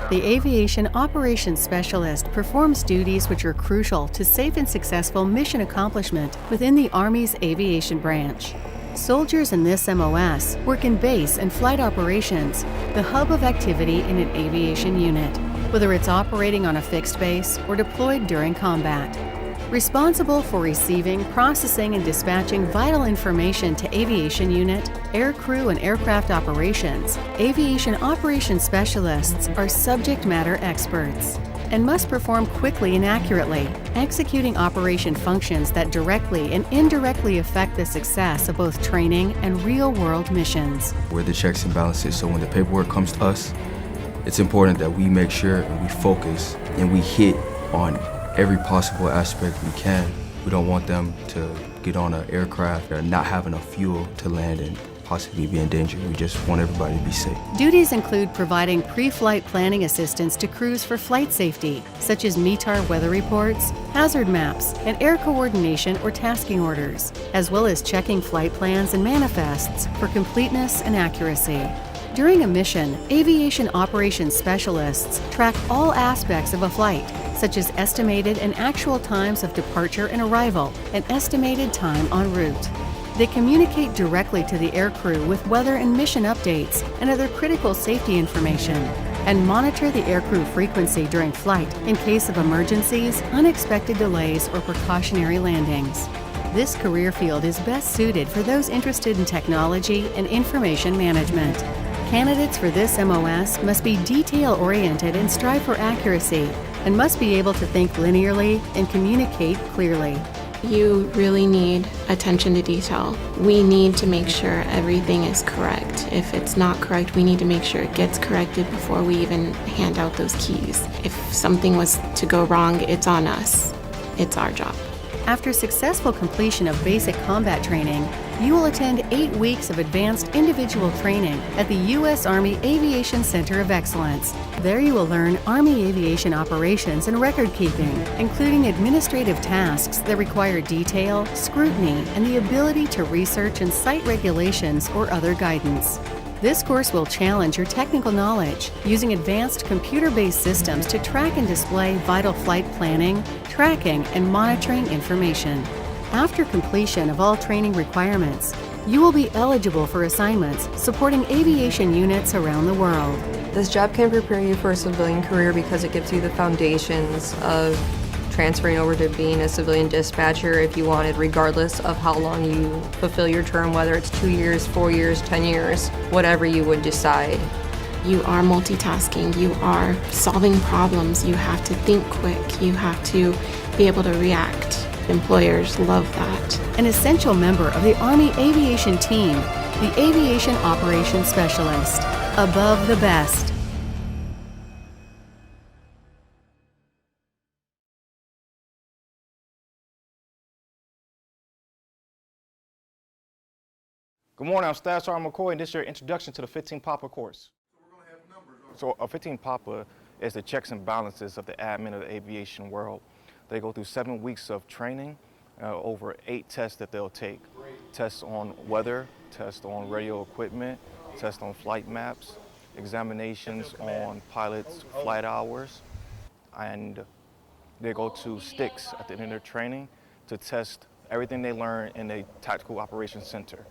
The Aviation Operations Specialist performs duties which are crucial to safe and successful mission accomplishment within the Army's aviation branch. Soldiers in this MOS work in base and flight operations, the hub of activity in an aviation unit, whether it's operating on a fixed base or deployed during combat. Responsible for receiving, processing, and dispatching vital information to aviation unit, air crew, and aircraft operations, aviation operations specialists are subject matter experts and must perform quickly and accurately, executing operation functions that directly and indirectly affect the success of both training and real-world missions. We're the checks and balances, so when the paperwork comes to us, it's important that we make sure and we focus and we hit on every possible aspect we can. We don't want them to get on an aircraft and not have enough fuel to land and possibly be in danger. We just want everybody to be safe. Duties include providing pre-flight planning assistance to crews for flight safety, such as METAR weather reports, hazard maps, and air coordination or tasking orders, as well as checking flight plans and manifests for completeness and accuracy. During a mission, aviation operations specialists track all aspects of a flight, such as estimated and actual times of departure and arrival, and estimated time en route. They communicate directly to the aircrew with weather and mission updates and other critical safety information, and monitor the aircrew frequency during flight in case of emergencies, unexpected delays, or precautionary landings. This career field is best suited for those interested in technology and information management. Candidates for this MOS must be detail-oriented and strive for accuracy, and must be able to think linearly and communicate clearly. You really need attention to detail. We need to make sure everything is correct. If it's not correct, we need to make sure it gets corrected before we even hand out those keys. If something was to go wrong, it's on us. It's our job. After successful completion of basic combat training, you will attend 8 weeks of advanced individual training at the U.S. Army Aviation Center of Excellence. There you will learn Army aviation operations and record keeping, including administrative tasks that require detail, scrutiny, and the ability to research and cite regulations or other guidance. This course will challenge your technical knowledge using advanced computer-based systems to track and display vital flight planning, tracking, and monitoring information. After completion of all training requirements, you will be eligible for assignments supporting aviation units around the world. This job can prepare you for a civilian career because it gives you the foundations of transferring over to being a civilian dispatcher if you wanted, regardless of how long you fulfill your term, whether it's 2 years, 4 years, 10 years, whatever you would decide. You are multitasking, you are solving problems, you have to think quick, you have to be able to react. Employers love that. An essential member of the Army Aviation Team, the Aviation Operations Specialist. Above the best. Good morning, I'm Staff Sergeant McCoy, and this is your introduction to the 15 Papa course. So a 15 Papa is the checks and balances of the admin of the aviation world. They go through 7 weeks of training, over 8 tests that they'll take. Tests on weather, tests on radio equipment, tests on flight maps, examinations on pilots' flight hours, and they go to sticks at the end of their training to test everything they learn in a tactical operations center.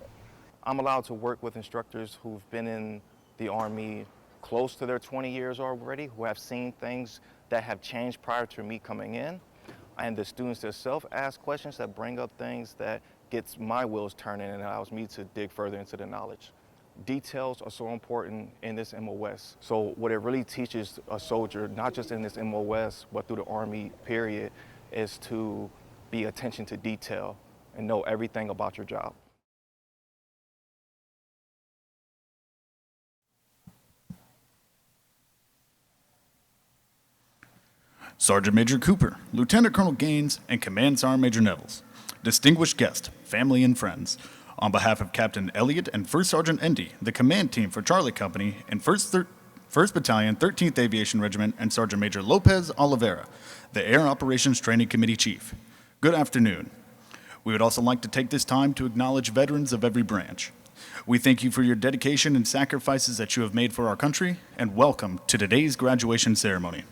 I'm allowed to work with instructors who've been in the Army close to their 20 years already, who have seen things that have changed prior to me coming in. And the students themselves ask questions that bring up things that gets my wheels turning and allows me to dig further into the knowledge. Details are so important in this MOS. So what it really teaches a soldier, not just in this MOS, but through the Army period, is to be attention to detail and know everything about your job. Sergeant Major Cooper, Lieutenant Colonel Gaines, and Command Sergeant Major Nevels. Distinguished guests, family, and friends. On behalf of Captain Elliott and First Sergeant Endy, the command team for Charlie Company and 1st Battalion, 13th Aviation Regiment, and Sergeant Major Lopez Oliveira, the Air Operations Training Committee Chief. Good afternoon. We would also like to take this time to acknowledge veterans of every branch. We thank you for your dedication and sacrifices that you have made for our country, and welcome to today's graduation ceremony.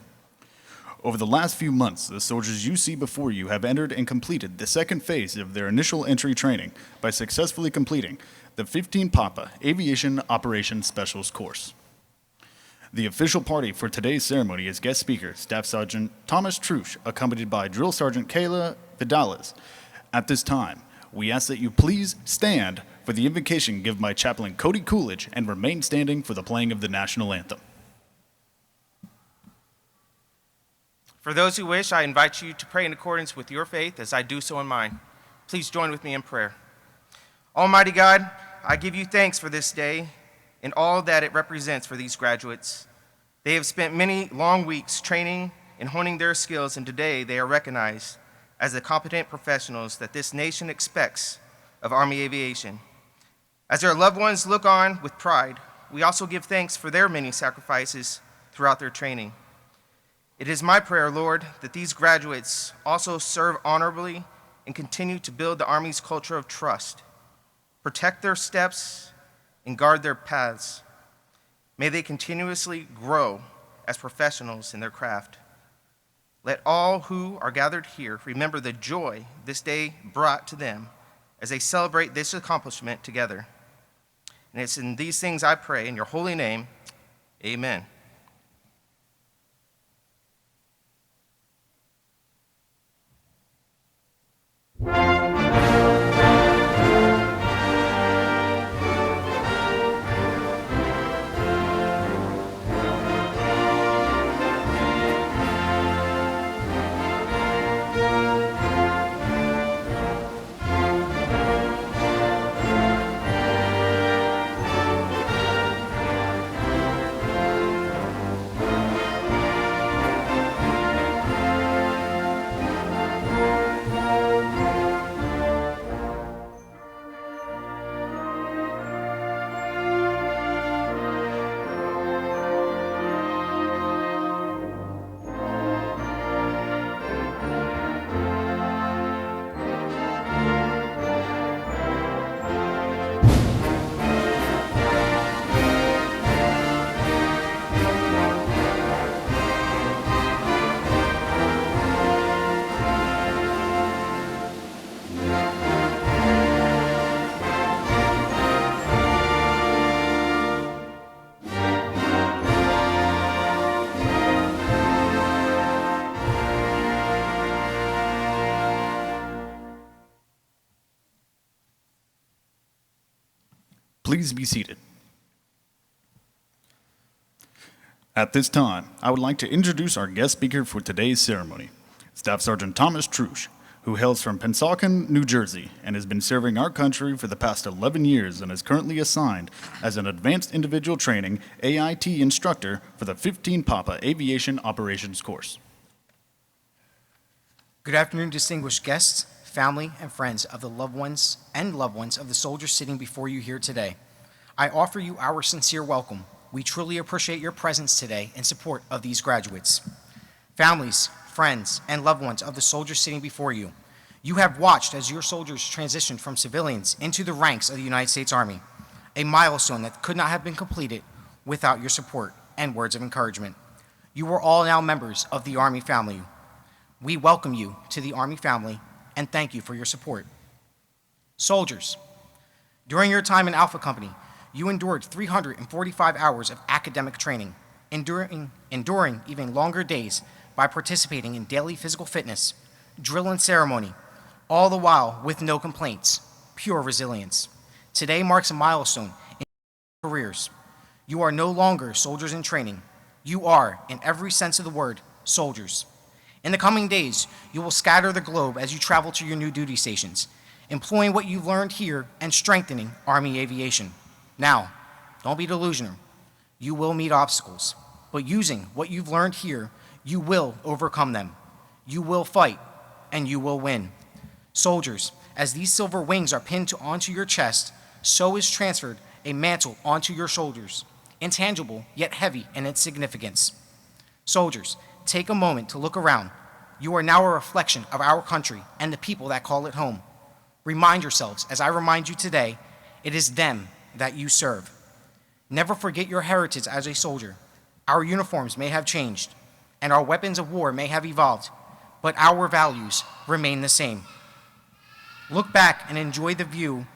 Over the last few months, the soldiers you see before you have entered and completed the second phase of their initial entry training by successfully completing the 15 Papa Aviation Operations Specials course. The official party for today's ceremony is guest speaker, Staff Sergeant Thomas Trush, accompanied by Drill Sergeant Kayla Vidales. At this time, we ask that you please stand for the invocation given by Chaplain Cody Coolidge and remain standing for the playing of the national anthem. For those who wish, I invite you to pray in accordance with your faith as I do so in mine. Please join with me in prayer. Almighty God, I give you thanks for this day and all that it represents for these graduates. They have spent many long weeks training and honing their skills, and today they are recognized as the competent professionals that this nation expects of Army aviation. As their loved ones look on with pride, we also give thanks for their many sacrifices throughout their training. It is my prayer, Lord, that these graduates also serve honorably and continue to build the Army's culture of trust, protect their steps, and guard their paths. May they continuously grow as professionals in their craft. Let all who are gathered here remember the joy this day brought to them as they celebrate this accomplishment together. And it's in these things I pray in your holy name, amen. Please be seated. At this time, I would like to introduce our guest speaker for today's ceremony, Staff Sergeant Thomas Trush, who hails from Pennsauken, New Jersey, and has been serving our country for the past 11 years and is currently assigned as an Advanced Individual Training AIT instructor for the 15 Papa Aviation Operations course. Good afternoon, distinguished guests, family, and friends of the loved ones of the soldiers sitting before you here today. I offer you our sincere welcome. We truly appreciate your presence today in support of these graduates. Families, friends, and loved ones of the soldiers sitting before you, you have watched as your soldiers transitioned from civilians into the ranks of the United States Army, a milestone that could not have been completed without your support and words of encouragement. You are all now members of the Army family. We welcome you to the Army family and thank you for your support. Soldiers, during your time in Alpha Company, you endured 345 hours of academic training, enduring even longer days by participating in daily physical fitness, drill and ceremony, all the while with no complaints, pure resilience. Today marks a milestone in your careers. You are no longer soldiers in training. You are, in every sense of the word, soldiers. In the coming days, you will scatter the globe as you travel to your new duty stations, employing what you've learned here and strengthening Army aviation. Now, don't be delusional. You will meet obstacles, but using what you've learned here, you will overcome them. You will fight, and you will win. Soldiers, as these silver wings are pinned onto your chest, so is transferred a mantle onto your shoulders, intangible yet heavy in its significance. Soldiers, take a moment to look around. You are now a reflection of our country and the people that call it home. Remind yourselves, as I remind you today, It is them that you serve. Never forget your heritage as a soldier. Our uniforms may have changed, and our weapons of war may have evolved, but our values remain the same. Look back and enjoy the view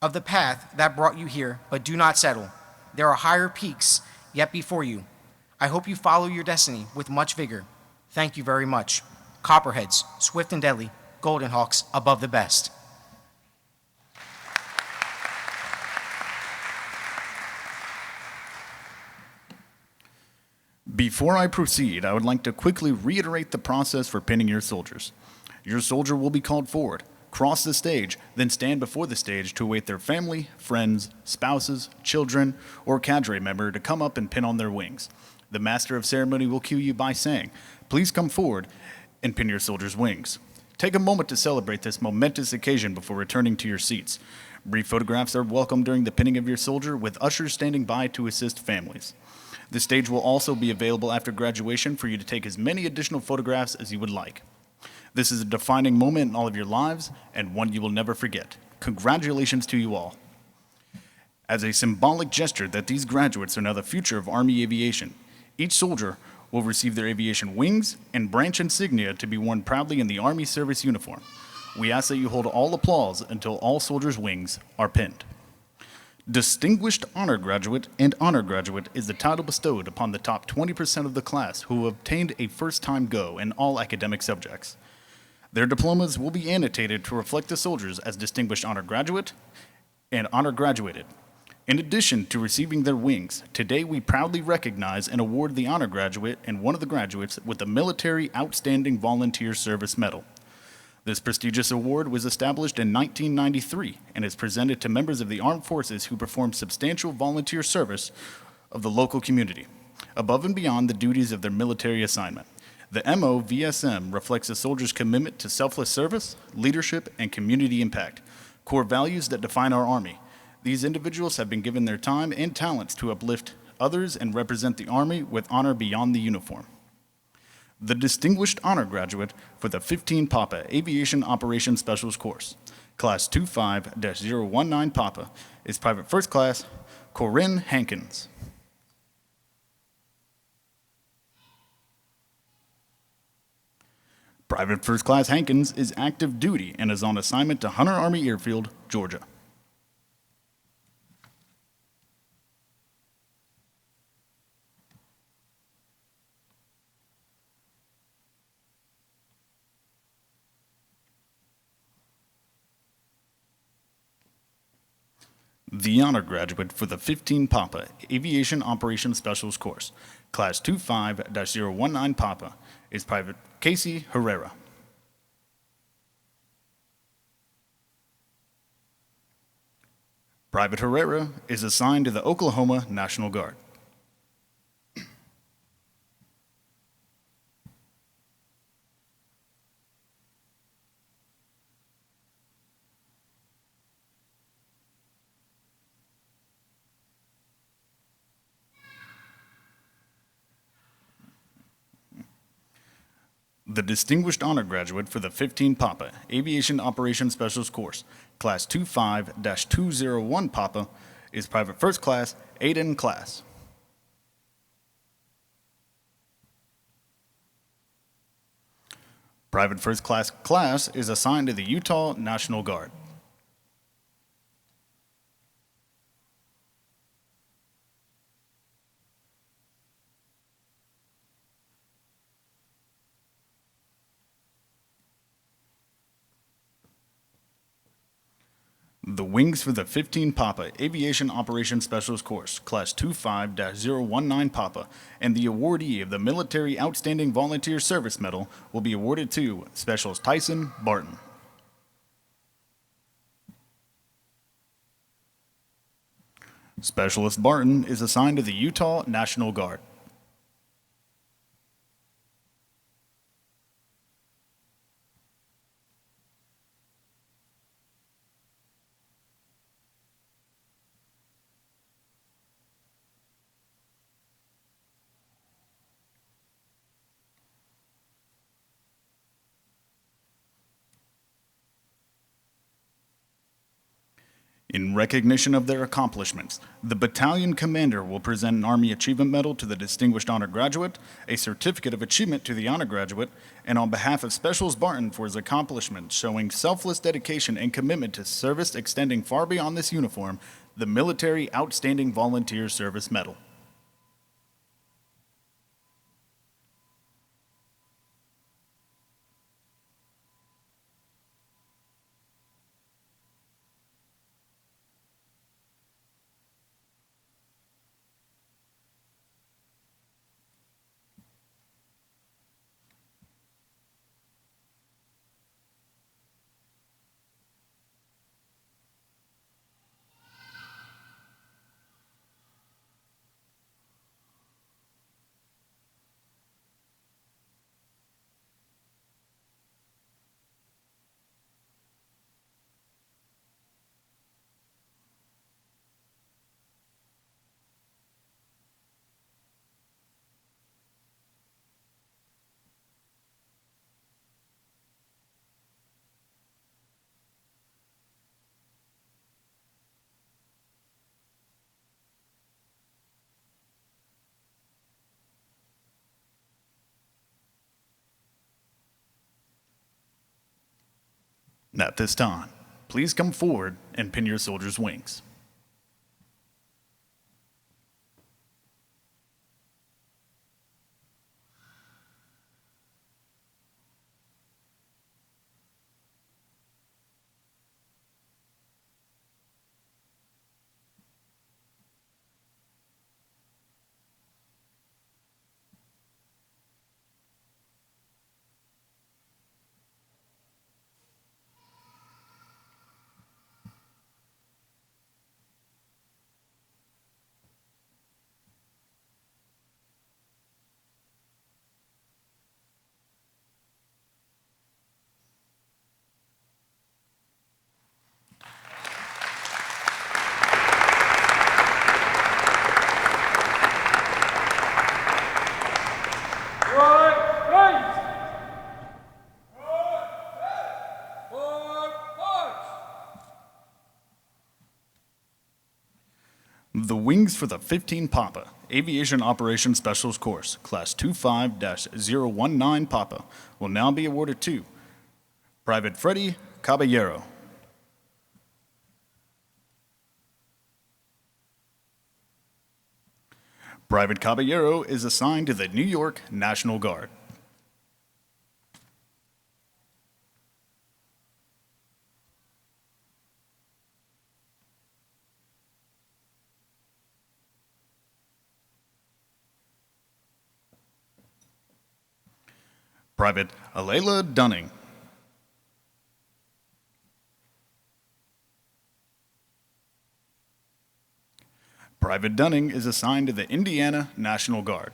of the path that brought you here, but do not settle. There are higher peaks yet before you. I hope you follow your destiny with much vigor. Thank you very much. Copperheads, swift and deadly, Golden Hawks, above the best. Before I proceed, I would like to quickly reiterate the process for pinning your soldiers. Your soldier will be called forward, cross the stage, then stand before the stage to await their family, friends, spouses, children, or cadre member to come up and pin on their wings. The master of ceremony will cue you by saying, "Please come forward and pin your soldier's wings." Take a moment to celebrate this momentous occasion before returning to your seats. Brief photographs are welcome during the pinning of your soldier, with ushers standing by to assist families. The stage will also be available after graduation for you to take as many additional photographs as you would like. This is a defining moment in all of your lives and one you will never forget. Congratulations to you all. As a symbolic gesture that these graduates are now the future of Army aviation, each soldier will receive their aviation wings and branch insignia to be worn proudly in the Army service uniform. We ask that you hold all applause until all soldiers' wings are pinned. Distinguished Honor Graduate and Honor Graduate is the title bestowed upon the top 20% of the class who have obtained a first-time go in all academic subjects. Their diplomas will be annotated to reflect the soldiers as Distinguished Honor Graduate and Honor Graduated. In addition to receiving their wings, today we proudly recognize and award the Honor Graduate and one of the graduates with the Military Outstanding Volunteer Service Medal. This prestigious award was established in 1993 and is presented to members of the armed forces who perform substantial volunteer service of the local community, above and beyond the duties of their military assignment. The MOVSM reflects a soldier's commitment to selfless service, leadership, and community impact, core values that define our Army. These individuals have been given their time and talents to uplift others and represent the Army with honor beyond the uniform. The Distinguished Honor Graduate for the 15 Papa Aviation Operations Specialist Course, Class 25-019 Papa, is Private First Class Corinne Hankins. Private First Class Hankins is active duty and is on assignment to Hunter Army Airfield, Georgia. The Honor Graduate for the 15 Papa Aviation Operations Specialist Course, Class 25-019 Papa, is Private Casey Herrera. Private Herrera is assigned to the Oklahoma National Guard. The Distinguished Honor Graduate for the 15 Papa Aviation Operations Specialist Course, Class 25-201 Papa, is Private First Class Aiden Class. Private First Class is assigned to the Utah National Guard. The wings for the 15 Papa Aviation Operations Specialist Course, Class 25-019 Papa, and the awardee of the Military Outstanding Volunteer Service Medal will be awarded to Specialist Tyson Barton. Specialist Barton is assigned to the Utah National Guard. In recognition of their accomplishments, the battalion commander will present an Army Achievement Medal to the Distinguished Honor Graduate, a Certificate of Achievement to the Honor Graduate, and on behalf of Special Spartan for his accomplishments showing selfless dedication and commitment to service extending far beyond this uniform, the Military Outstanding Volunteer Service Medal. At this time, please come forward and pin your soldier's wings. The wings for the 15 Papa, Aviation Operations Specialist Course, Class 25-019 Papa, will now be awarded to Private Freddie Caballero. Private Caballero is assigned to the New York National Guard. Private Alayla Dunning. Private Dunning is assigned to the Indiana National Guard.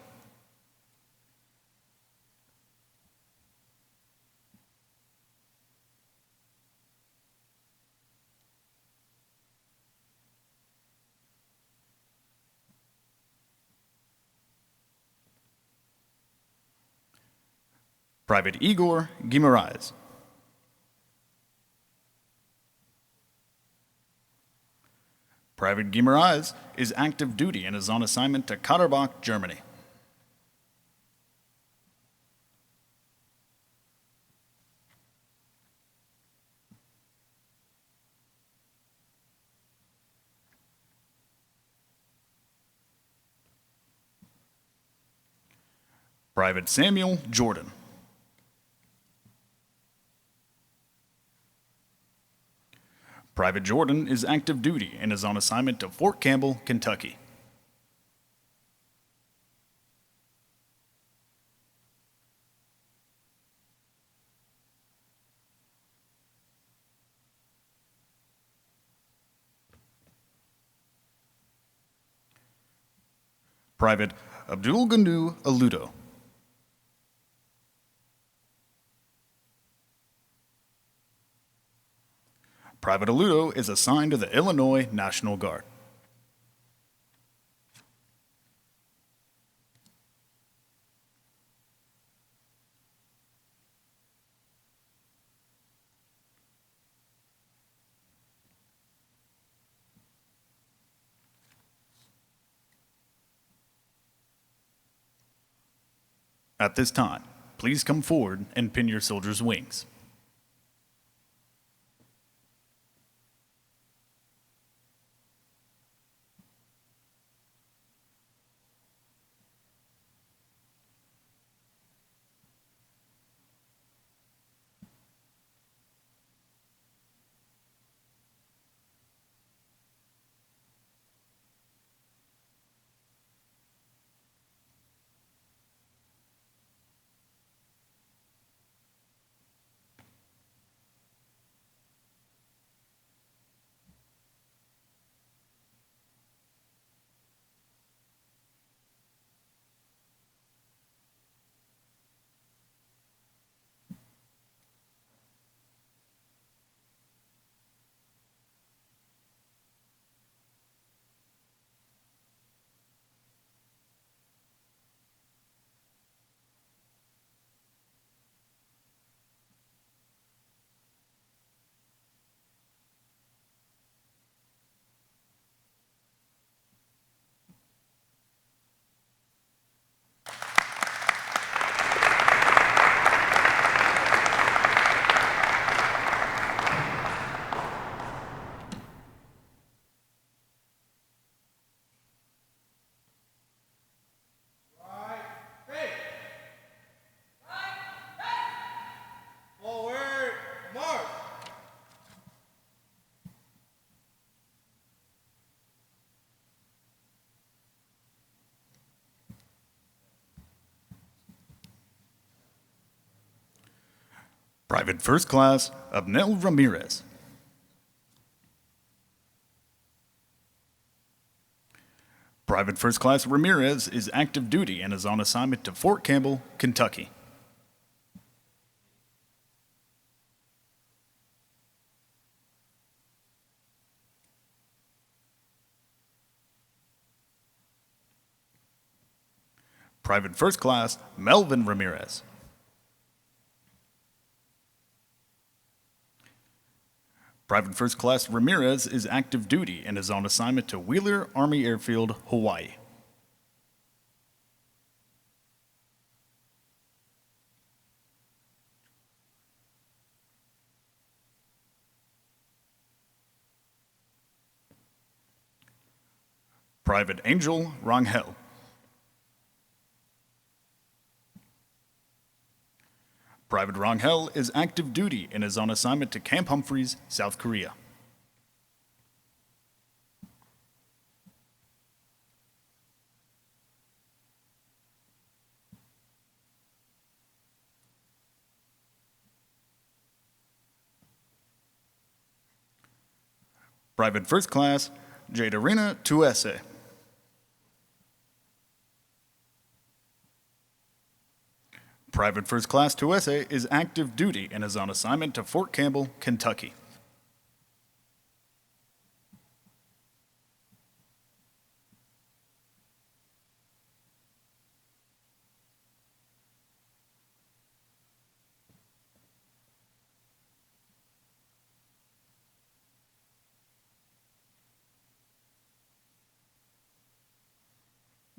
Private Igor Guimaraes. Private Guimaraes is active duty and is on assignment to Katterbach, Germany. Private Samuel Jordan. Private Jordan is active duty and is on assignment to Fort Campbell, Kentucky. Private Abdul Ganu Aludo. Private Aludo is assigned to the Illinois National Guard. At this time, please come forward and pin your soldier's wings. Private First Class Abnel Ramirez. Private First Class Ramirez is active duty and is on assignment to Fort Campbell, Kentucky. Private First Class Melvin Ramirez. Private First Class Ramirez is active duty and is on assignment to Wheeler Army Airfield, Hawaii. Private Angel Rangel. Private Rangel is active duty and is on assignment to Camp Humphreys, South Korea. Private First Class Jadarina Tuese. Private First Class Tuese is active duty and is on assignment to Fort Campbell, Kentucky.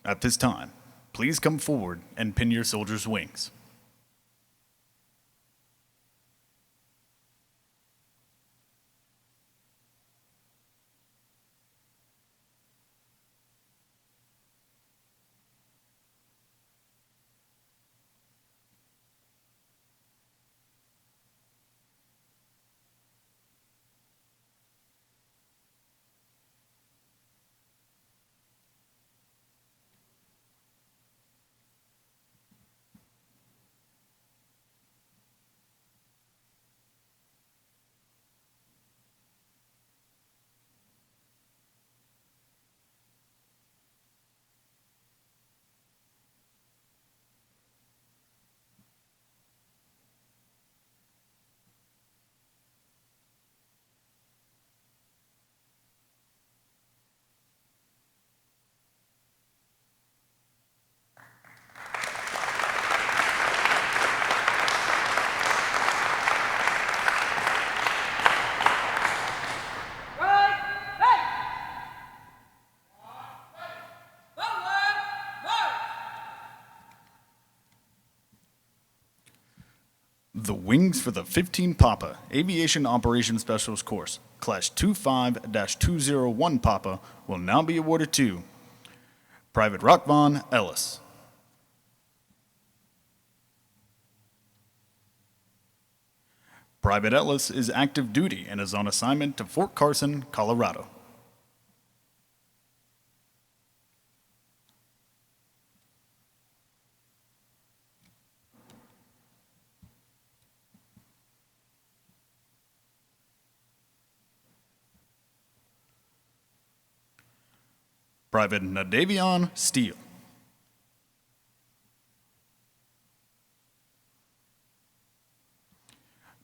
At this time, please come forward and pin your soldier's wings. The wings for the 15 Papa Aviation Operations Specialist course, Class 25-201 Papa, will now be awarded to Private Rockvon Ellis. Private Ellis is active duty and is on assignment to Fort Carson, Colorado. Private Nadavion Steele.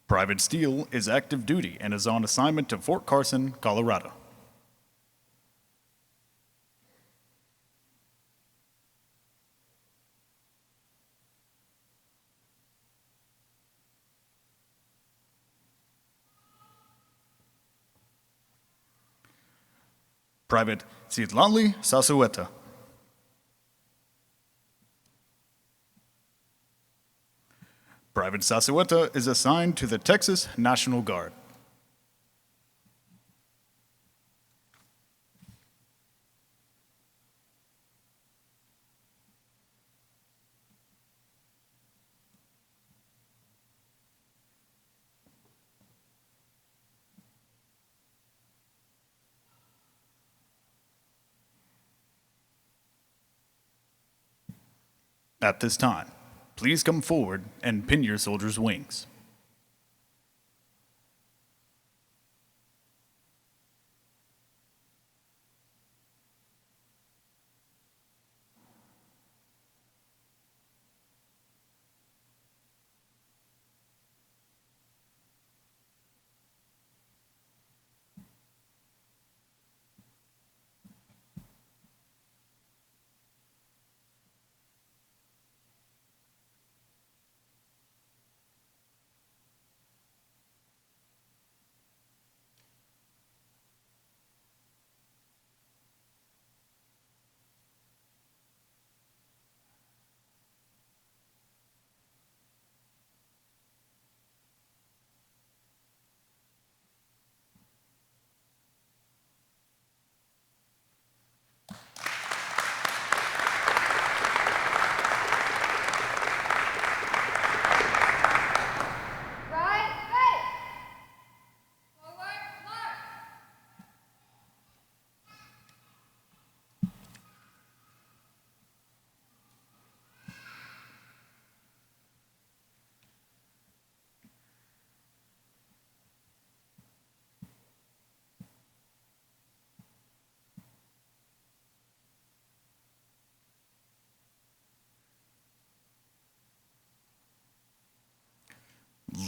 Private Steele is active duty and is on assignment to Fort Carson, Colorado. Private Citlali Sasueta. Private Sasueta is assigned to the Texas National Guard. At this time, please come forward and pin your soldier's wings.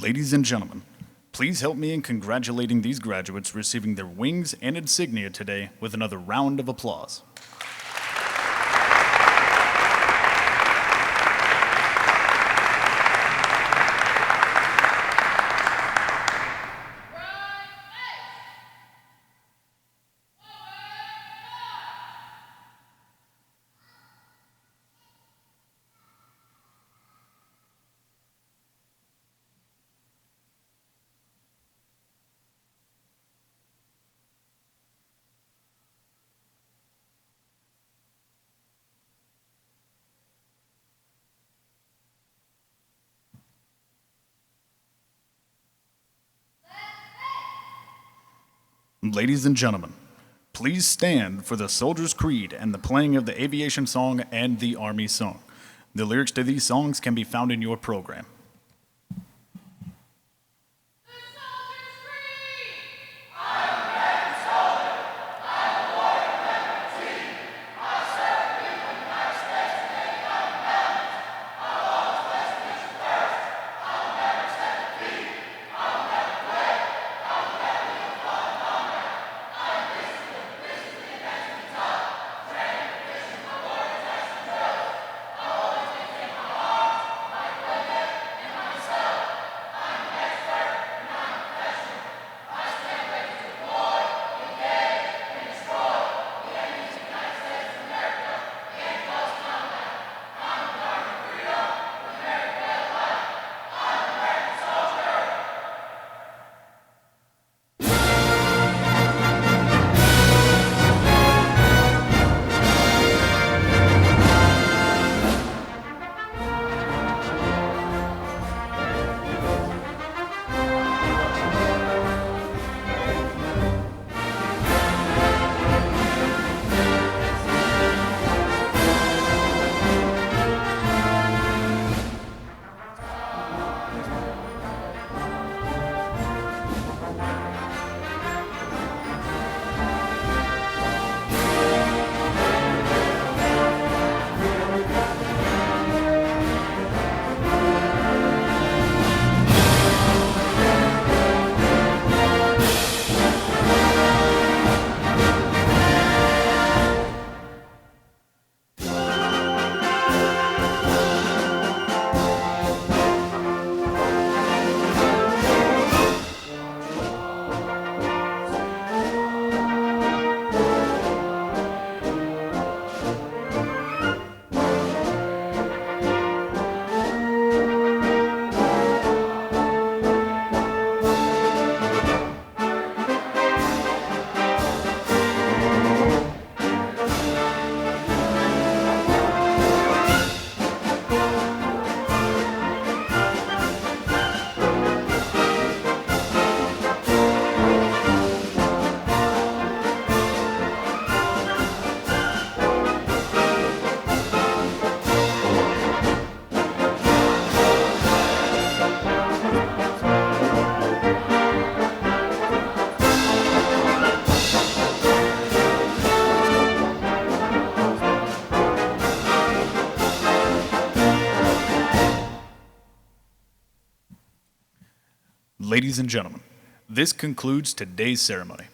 Ladies and gentlemen, please help me in congratulating these graduates receiving their wings and insignia today with another round of applause. Ladies and gentlemen, please stand for the Soldier's Creed and the playing of the Aviation Song and the Army Song. The lyrics to these songs can be found in your program. Ladies and gentlemen, this concludes today's ceremony.